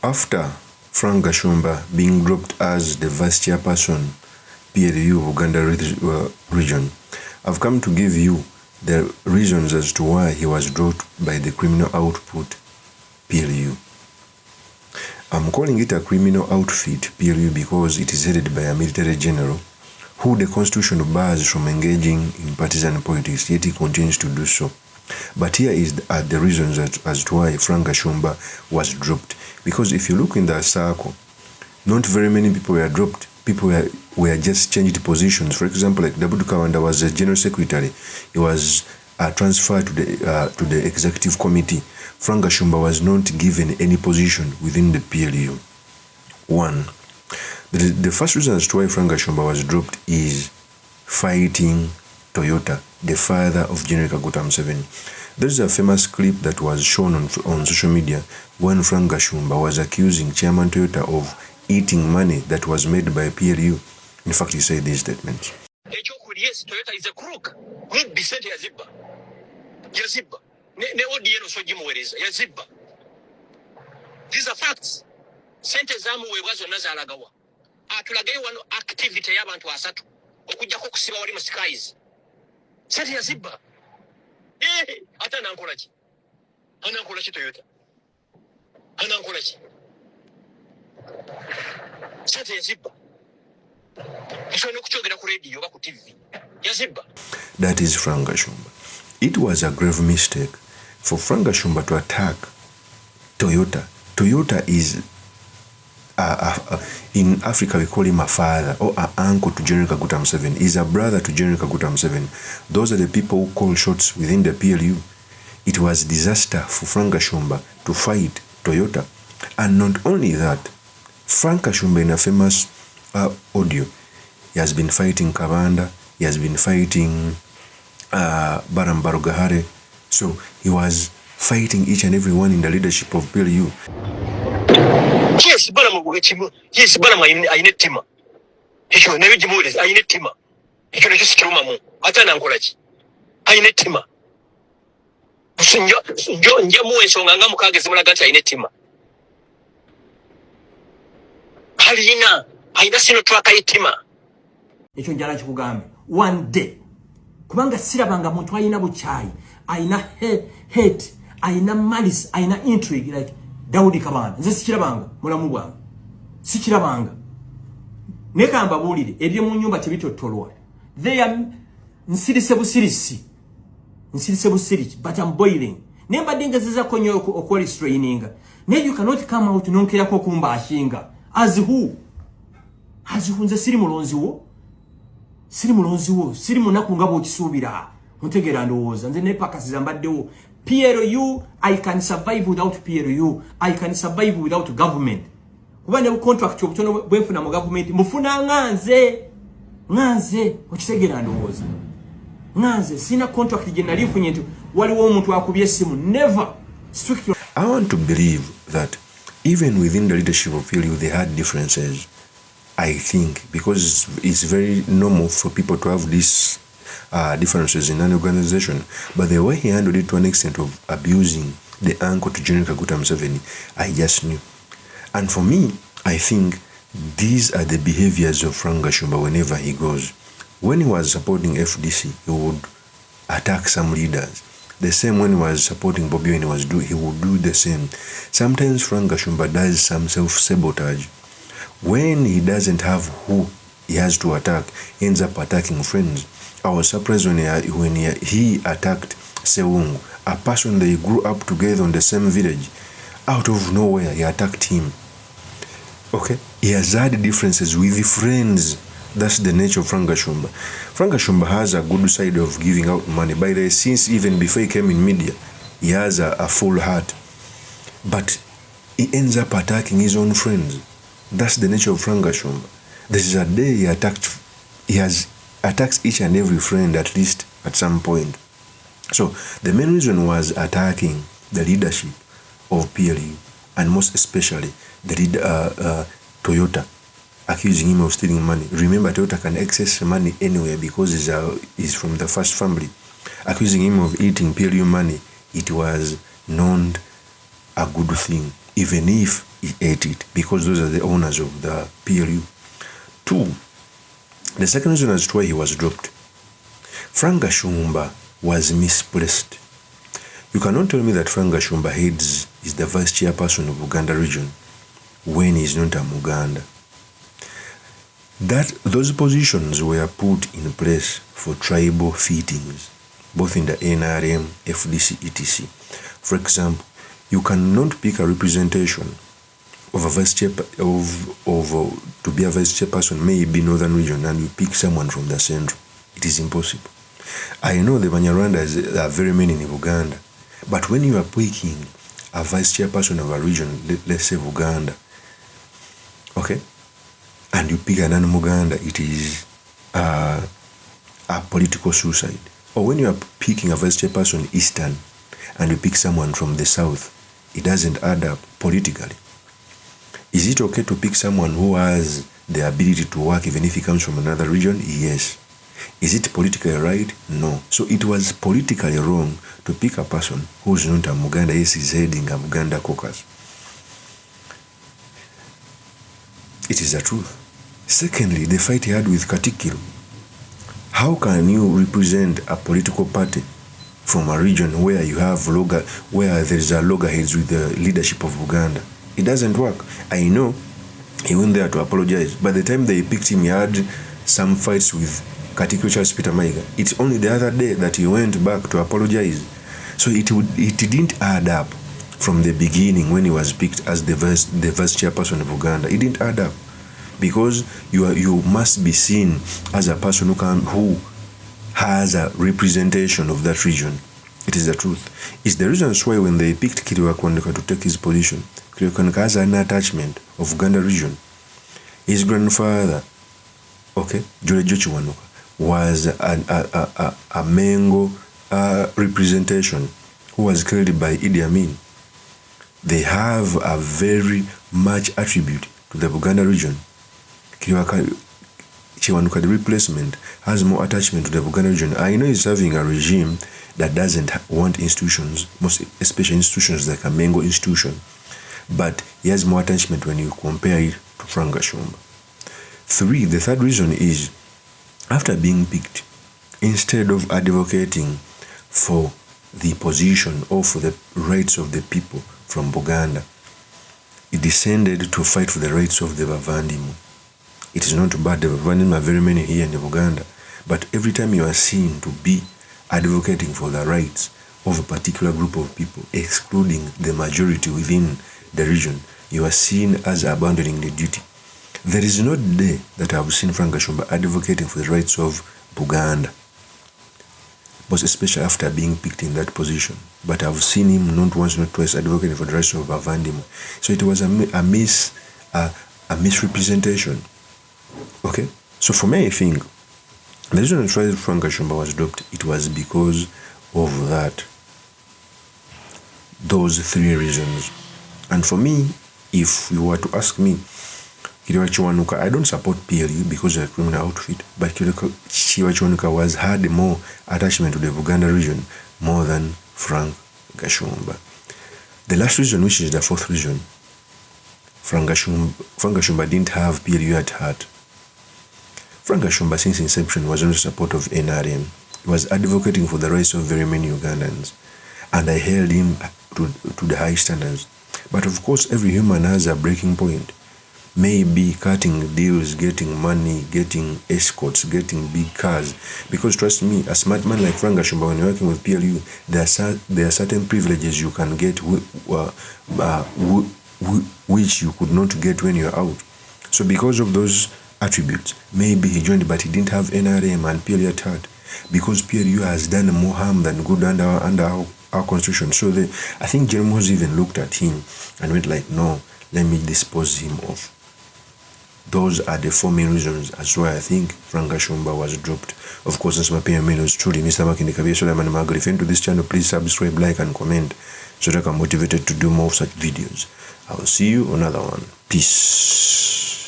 After Frank GASHUMBA being dropped as the vice chairperson, PLU Uganda region, I've come to give you the reasons as to why he was dropped by the criminal output PLU. I'm calling it a criminal outfit PLU because it is headed by a military general who the constitution bars from engaging in partisan politics, yet he continues to do so. But here are the reasons as to why Frank GASHUMBA was dropped. Because if you look in the circle, not very many people were dropped. People were just changed positions. For example, like Dabudu Kawanda was a general secretary. He was transferred to the executive committee. Frank GASHUMBA was not given any position within the PLU. One, the first reason as to why Frank GASHUMBA was dropped is fighting Toyota, the father of General Kaguta Museveni. There's a famous clip that was shown on social media when Frank GASHUMBA was accusing Chairman Toyota of eating money that was made by PLU. In fact, he said these statements. Yes, Toyota is a crook. These are facts. Sente zamu wewazo nazalagawa. Atulagaye wano activity y'abantu asatu. Okujja ko kusiba wali mu skies. Sente ya zibba. Ata nankola ki? Anankola ki Toyota? Anankola ki? Sente ya zibba. Ishone kuchogera ku radio ba ku TV. Ya zibba. That is Frank GASHUMBA. It was a grave mistake for Frank GASHUMBA to attack Toyota. Toyota is in Africa we call him a father or an uncle to General Kaguta Museveni. He's a brother to General Kaguta Museveni. Those are the people who call shots within the PLU. It was disaster for Frank GASHUMBA to fight Toyota. And not only that, Frank GASHUMBA in a famous audio, he has been fighting Kabanda, he has been fighting Barambarogahare. So he was fighting each and every one in the leadership of PLU. Yes, yes, Tima. He never demoted. I need Tima. He can just kill Mamu. Atana Ankolach. I need Tima. Jamu and Songanga Mukagazamagata, I need Tima. Halina, I just know track I Tima. It should judge Kugambe. One day. Kubanga Sirabanga Mutwaina Buchai. Aina hate. Aina malice. Aina intrigue. Like Daudi Kabanda. Nze sikirabanga mulamu bwange. Sikirabanga. Neka mbabulire ebye mu nyumba tebitotolwa. They are nsirise busirisi. Nsirise busirisi but I'm boiling. Nemba dinga ziza konyo okoli straining. Ne you cannot come out nonkera ko kumba ashinga. As who? As who nze siri mulonzi wo? Siri mulonzi wo. Siri munaku ngabo okisubira. Mutegera ndowooza. Nze ne pakasiza mbaddewo. PLU, I can survive without PLU. I can survive without government. Kuba ne contract obutono bwenfuna mu government mufuna nganze okisegera ndowooza. Nganze sina contract gye nali nfunye nti waliwo omuntu akubye essimu. Never. I want to believe that even within the leadership of PLU they had differences. I think because it's very normal for people to have this differences in an organization, but the way he handled it to an extent of abusing the uncle to General Kaguta Museveni, I just knew. And for me, I think these are the behaviors of Frank GASHUMBA whenever he goes. When he was supporting FDC, he would attack some leaders. The same when he was supporting Bobby when he would do the same. Sometimes Frank GASHUMBA does some self-sabotage. When he doesn't have who he has to attack, he ends up attacking friends. I was surprised when he attacked Sewungu, a person they grew up together in the same village. Out of nowhere, he attacked him. Okay? He has had differences with the friends. That's the nature of Frank GASHUMBA. Frank GASHUMBA has a good side of giving out money. By the way, since even before he came in media, he has a full heart. But he ends up attacking his own friends. That's the nature of Frank GASHUMBA. This is a day he attacks each and every friend at least at some point. So the main reason was attacking the leadership of PLU and most especially the leader Toyota, accusing him of stealing money. Remember, Toyota can access money anywhere because he's from the first family. Accusing him of eating PLU money, it was not a good thing. Even if he ate it because those are the owners of the PLU. 2, the second reason as to why he was dropped. Frank GASHUMBA was misplaced. You cannot tell me that Frank GASHUMBA is the vice chairperson of Uganda region when he's not a Muganda. Those positions were put in place for tribal fittings, both in the NRM, FDC, etc. For example, you cannot pick a representation of a vice chair to be a vice chairperson, maybe northern region, and you pick someone from the central. It is impossible. I know the Banyarwanda are very many in Uganda, but when you are picking a vice chairperson of a region, let's say Uganda, okay, and you pick an Muganda, it is a political suicide. Or when you are picking a vice chairperson Eastern and you pick someone from the South, it doesn't add up politically. Is it okay to pick someone who has the ability to work even if he comes from another region? Yes. Is it politically right? No. So it was politically wrong to pick a person who's not a Muganda. Yes, he's heading a Muganda caucus. It is the truth. Secondly, the fight he had with Katikkiro. How can you represent a political party from a region where you have where there is a loggerheads with the leadership of Uganda? It doesn't work. I know he went there to apologize. By the time they picked him, he had some fights with Katikkiro Charles Peter Mayiga. It's only the other day that he went back to apologize. So it didn't add up from the beginning when he was picked as the vice chairperson of Uganda. It didn't add up because you must be seen as a person who has a representation of that region. It is the truth. It's the reason why when they picked Kiriwa Kwanuka to take his position, Kiriwa Kwanuka has an attachment of Uganda region. His grandfather, okay, Jolejo Kiwanuka, was a Mengo representation who was killed by Idi Amin. They have a very much attribute to the Buganda region. Kiwanuka, the replacement, has more attachment to the Buganda region. I know he's having a regime that doesn't want institutions, most especially institutions like a Mengo institution, but he has more attachment when you compare it to Frank GASHUMBA. 3, the third reason is, after being picked, instead of advocating for the position or for the rights of the people from Buganda, he descended to fight for the rights of the Bavandimu. It is not bad, the Bavandimu are very many here in Uganda, but every time you are seen to be advocating for the rights of a particular group of people, excluding the majority within the region, you are seen as abandoning the duty. There is no day that I have seen Frank GASHUMBA advocating for the rights of Buganda, most especially after being picked in that position. But I've seen him not once, not twice advocating for the rights of Bavandimu. So it was a misrepresentation. Okay? So for me, I think the reason why Frank GASHUMBA was dropped, it was because of those 3 reasons. And for me, if you were to ask me, Kiriwa Kiwanuka, I don't support PLU because of a criminal outfit, but Kiriwa Kiwanuka had more attachment to the Buganda region more than Frank GASHUMBA. The last reason, which is the 4th reason, Frank GASHUMBA didn't have PLU at heart. Frank GASHUMBA, since inception, was in support of NRM. He was advocating for the rights of very many Ugandans, and I held him to the high standards. But of course, every human has a breaking point. Maybe cutting deals, getting money, getting escorts, getting big cars. Because trust me, a smart man like Frank GASHUMBA, when you're working with PLU, there are certain privileges you can get which you could not get when you're out. So because of those attributes, maybe he joined, but he didn't have NRM and PLU at heart, because PLU has done more harm than good under our constitution. So I think MUHOOZI even looked at him and went like, no, let me dispose him off. Those are the 4 main reasons as why I think Frank GASHUMBA was dropped. Of course, since my opinion is truly Mr. Makindi Kabir Solomon Magri. If you're into this channel, please subscribe, like, and comment so that I'm motivated to do more of such videos. I will see you on another one. Peace.